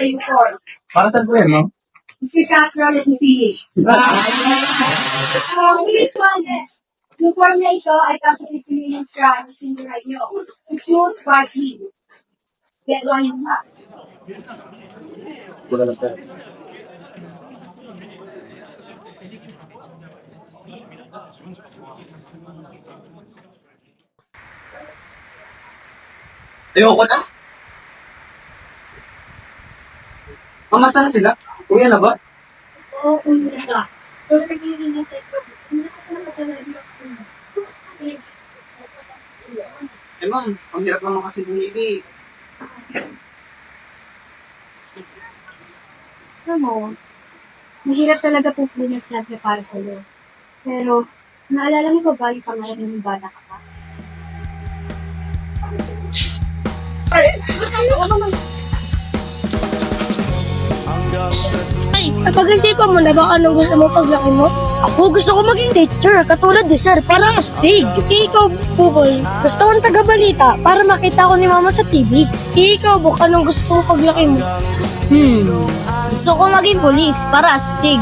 Inform. Para saan po yan, no? Mr. Castro, let me finish. Philip Condes, yung form na ito ay kasi yung strategy sa right nyo. To choose wisely. Get one in class. Wala na po. Ayoko na. Mamasa na sila? Kuya na ba? Oo, umura ka. So, nag-iingat ito. Hindi ka na talaga sa Eh ma'am, ang hirap naman kasi bumili. Alam mo, mahirap talaga pupili ng snap para sa'yo. Pero, naalala mo ba ba yung pangarap ng bata ka pa? Ay, napag-isipan mo na ba anong gusto mo paglaki mo? Ako gusto ko maging teacher, katulad ni Sir, para astig. Ikaw, Bubol, gusto kong taga-balita para makita ko ni Mama sa TV. Ikaw, Buk, anong gusto mo paglaki mo? Gusto ko maging polis para astig.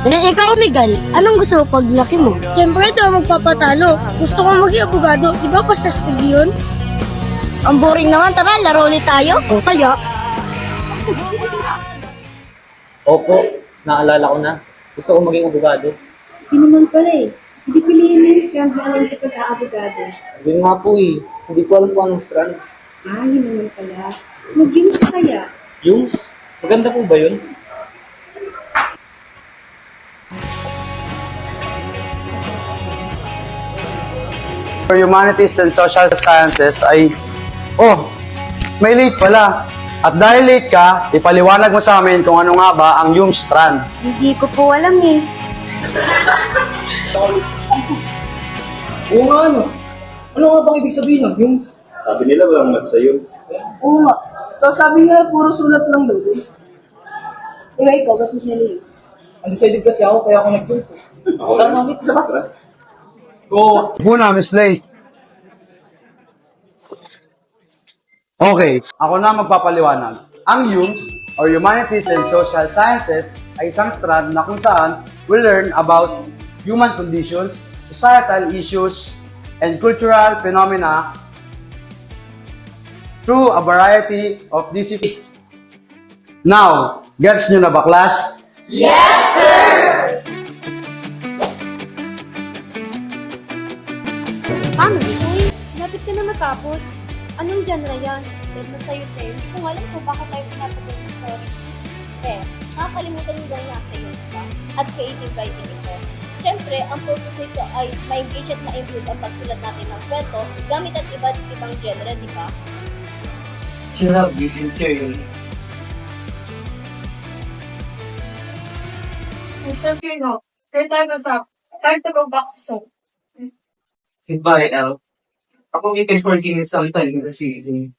Ikaw, Miguel, anong gusto mo paglaki mo? Siyempre, ito magpapatalo. Gusto ko maging abogado. Di ba pas astig yun? Ang boring naman, tara, laro ulit tayo. O kaya? Opo, naalala ko na. Gusto ko maging abogado. Hindi naman pala eh. Hindi piliin mo yung strand na alam sa pagka-abogado. Yun nga po eh. Hindi ko alam kung anong strand. Ah, yun naman pala. Mag-use ka kaya. Yung? Maganda po ba yun? For Humanities and Social Sciences ay... Oh, may late pala. At dahil late ka, ipaliwanag mo sa amin kung ano nga ba ang Hume strand. Hindi ko po alam eh. Oo nga, ano? Ano nga bang ibig sabihin ng Humes? Sabi nila walang mat sa Humes. Oo nga. So sabi nga, puro sulat lang daw eh. Ikaw, ba't mo nila Humes? Undecided kasi ako, kaya ako nag-Humes eh. Tara nga, wait, isa ba? Go! Muna, Miss Lay. Okay, ako na magpapaliwanag. Ang Humes, or Humanities and Social Sciences, ay isang strand na kung saan we learn about human conditions, societal issues, and cultural phenomena through a variety of disciplines. Now, gets nyo na ba, class? Families, lapit ka na matapos. Anong genre yan? Dead na sa'yo, Te. Hindi ko alam kung bakit tayo pinapagod ng story. Nakakalimutan yung gawin nasa yun pa at creative writing ito. Siyempre, ang purpose nito ay ma-engage at ma-improve ang pagsulat natin ng kwento gamit ang iba't ibang genre, di ba? She loved you sincerely. It's okay, no? Your time is up. Time to go back to school. Goodbye, Elle. Ako we can forgive sometime in the future.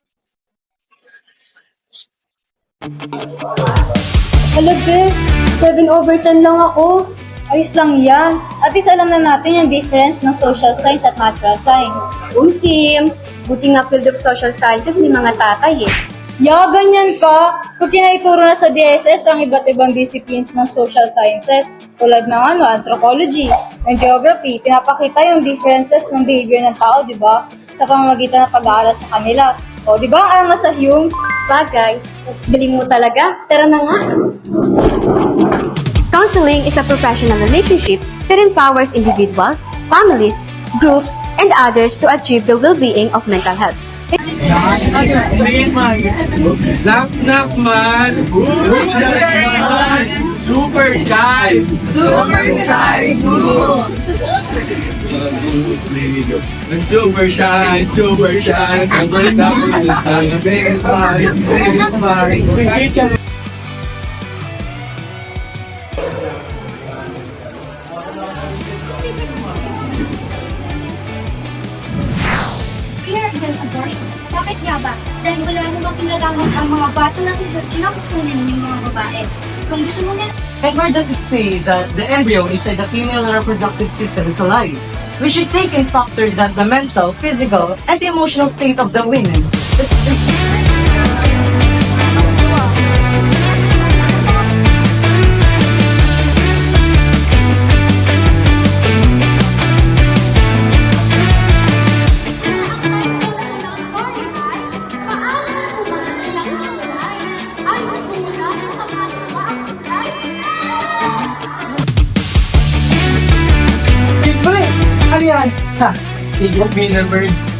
Hello, Bes. 7/10 lang ako. Ayos lang yan. At least alam na natin yung difference ng social science at natural science. Sim, buti nga field of social sciences may mga tatay eh. Ganyan ka! Pag kinaituro na sa DSS ang iba't ibang disciplines ng social sciences, tulad ng anthropology, and geography, pinapakita yung differences ng behavior ng tao, di ba? Sa pamamagitan ng pag-aaral sa kanila. O, di ba ang angas sa Humes? Bagay, galing mo talaga. Tara na nga. Counseling is a professional relationship that empowers individuals, families, groups, and others to achieve the well-being of mental health. Knock, knock, man! Super shy! Super shy! Super shy! Super shy! Clear against abortion. Bakit nga ba? Dahil wala namang kinalaman ang mga bata na sinapupunan ng mga babae. Kung gusto mo nila, And where does it say that the embryo inside the female reproductive system is alive? We should take in factor that the mental, physical, and emotional state of the women is Ha, biggest winner birds.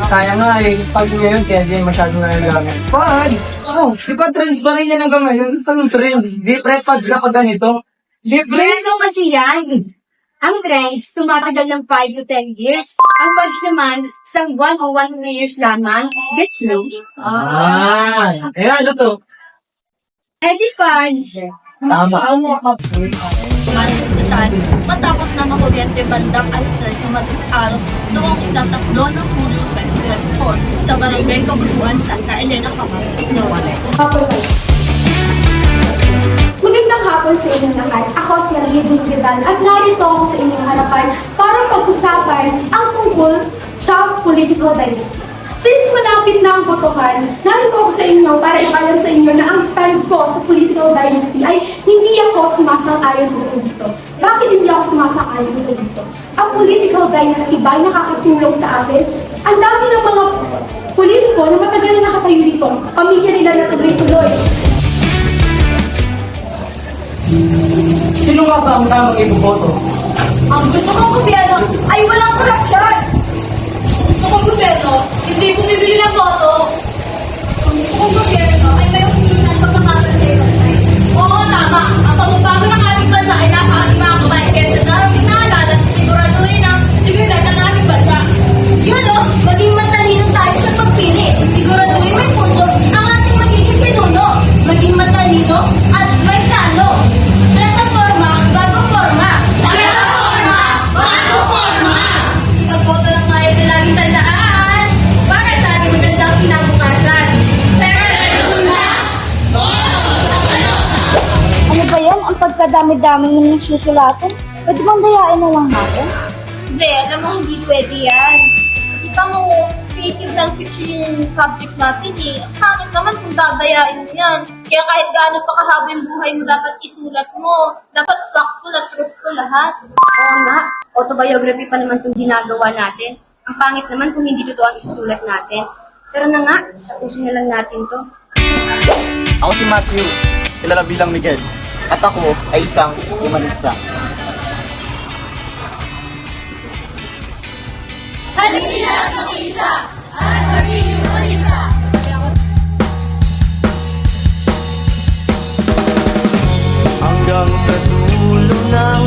Kaya nga eh, pag ngayon, kaya di masyadong nalagamit. Pads! Oh, di ba trends ba rin yan hanggang ngayon? Anong trends? Di pre-pads na pag ganito? Di pre... Ganito kasi yan. Ang trends, tumatagal ng 5 to 10 years. Ang bugs naman, isang 1 o 1 years lamang. Gets no? Eh ano to? Eddie Fans. Tama. Total, matapos na makuryente bandang alas 3 na mag-araw noong ikatatlo ng Hulyo 2024 sa Barangay Kabusuan, Santa Elena, Camarines Norte. Magandang hapon sa inyong lahat. Ako si Alia Jungidan at narito ako sa inyong harapan para pag-usapan ang tungkol sa political dynasty. Since malapit na ang botohan, narito ako sa inyo para ipalam sa inyo na ang stand ko sa political dynasty ay hindi ako sumasang-ayon dito. Bakit hindi ako sumasang-ayon dito? Ang political dynasty ba ay nakakatulong sa atin? Ang dami ng mga politiko na matagal na nakatayo dito. Pamilya nila na tuloy-tuloy. Sino nga ba ang tamang iboboto? Ang gusto kong gobyerno ay walang korupsyon. Gusto kong gobyerno, hindi bumibili ng boto. Ang gusto kong gobyerno ay may usinan pagkakatansay. Oo, tama. Ang pagbabago ng ating bansa ay nasa ating mga kamay. Kaya sa darating na halalan, siguraduhin ang seguridad ng ating bansa. Yun o, maging matalino tayo sa pagpili. Siguraduhin may puso ang ating magiging pinuno. Maging matalino at may talo. Plataforma, bago forma. Plataforma, bago forma. Pagboto lang tayo na laging tandaan para sa ating magandang kinabukasan. Ano ba yan? Ang pagkadami-dami ng nagsusulatan? Pwede bang dayain na lang natin? Be, alam mo, hindi pwede yan. Kita mo, creative lang fiction yung subject natin eh. Ang pangit naman kung dadayain mo yan. Kaya kahit gaano pa kahaba yung buhay mo, dapat isulat mo. Dapat factful at truthful lahat. Oo nga, autobiography pa naman itong ginagawa natin. Ang pangit naman kung hindi totoo ang isusulat natin. Pero na nga, tapusin na lang natin to. Ako si Matthew, kilala bilang Miguel. At ako ay isang humanista. Hanggang sa dulo ng